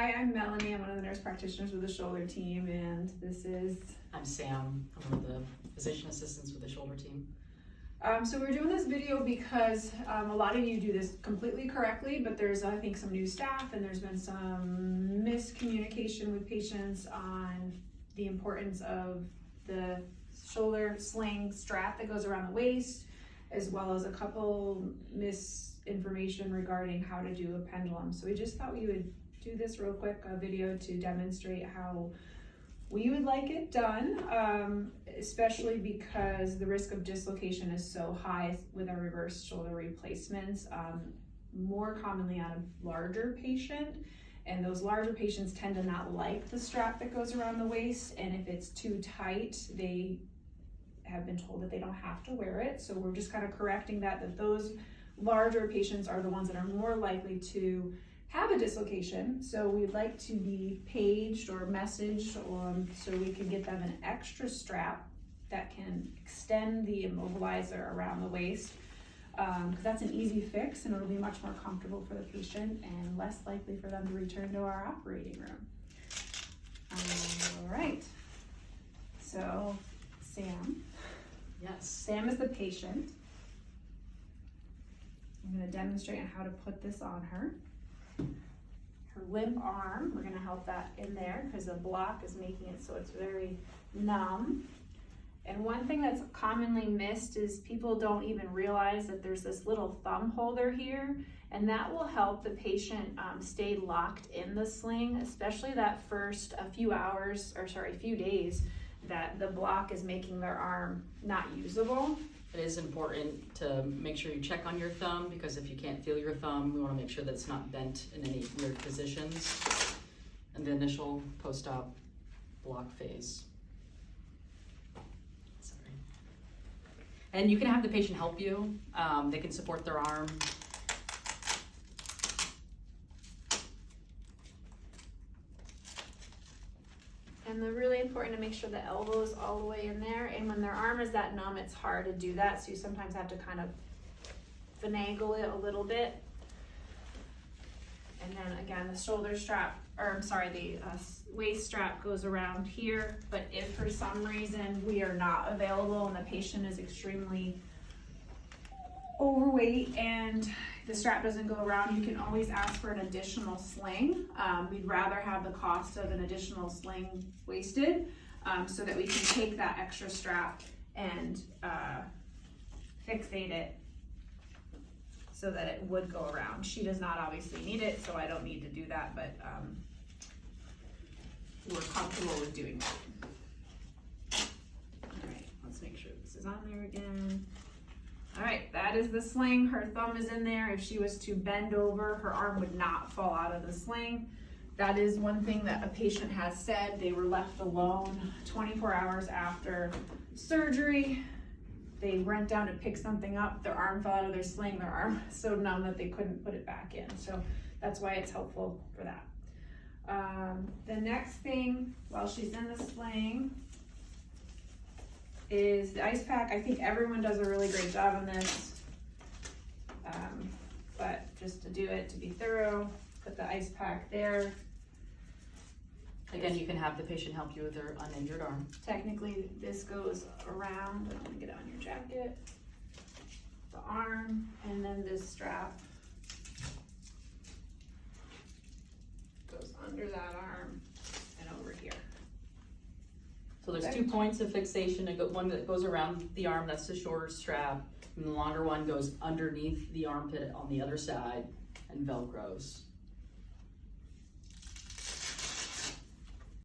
Hi, I'm Melanie. I'm one of the nurse practitioners with the shoulder team, and this is... I'm Sam. I'm one of the physician assistants with the shoulder team. So we're doing this video because a lot of you do this completely correctly, but there's, I think, some new staff, and there's been some miscommunication with patients on the importance of the shoulder sling strap that goes around the waist, as well as a couple misinformation regarding how to do a pendulum. So we just thought we would do this real quick, a video to demonstrate how we would like it done, especially because the risk of dislocation is so high with our reverse shoulder replacements, more commonly on a larger patient. And those larger patients tend to not like the strap that goes around the waist, and if it's too tight, they have been told that they don't have to wear it. So we're just kind of correcting that those larger patients are the ones that are more likely to have a dislocation. So we'd like to be paged or messaged so we can get them an extra strap that can extend the immobilizer around the waist, because that's an easy fix and it'll be much more comfortable for the patient and less likely for them to return to our operating room. All right, so Sam. Yes. Sam is the patient. I'm going to demonstrate on how to put this on her. Her limp arm, we're going to help that in there because the block is making it so it's very numb. And one thing that's commonly missed is people don't even realize that there's this little thumb holder here, and that will help the patient stay locked in the sling, especially that first few days that the block is making their arm not usable. It is important to make sure you check on your thumb, because if you can't feel your thumb, we want to make sure that it's not bent in any weird positions in the initial post-op block phase. Sorry. And you can have the patient help you. They can support their arm. And they're really important to make sure the elbow is all the way in there. And when their arm is that numb, it's hard to do that. So you sometimes have to kind of finagle it a little bit. And then again, the shoulder strap, the waist strap goes around here. But if for some reason we are not available and the patient is extremely overweight and the strap doesn't go around, you can always ask for an additional sling. We'd rather have the cost of an additional sling wasted, so that we can take that extra strap and fixate it so that it would go around. She does not obviously need it, so I don't need to do that, but we're comfortable with doing that. All right, let's make sure this is on there again. All right, that is the sling. Her thumb is in there. If she was to bend over, her arm would not fall out of the sling. That is one thing that a patient has said. They were left alone 24 hours after surgery. They went down to pick something up. Their arm fell out of their sling. Their arm was so numb that they couldn't put it back in. So that's why it's helpful for that. The next thing, while she's in the sling, is the ice pack. I think everyone does a really great job on this, but just to do it, to be thorough, put the ice pack there. Again, you can have the patient help you with their uninjured arm. Technically, this goes around, I'm gonna get it on your jacket, the arm, and then this strap goes under that arm and over here. So there's 2 points of fixation. One that goes around the arm, that's the shorter strap, and the longer one goes underneath the armpit on the other side and Velcros.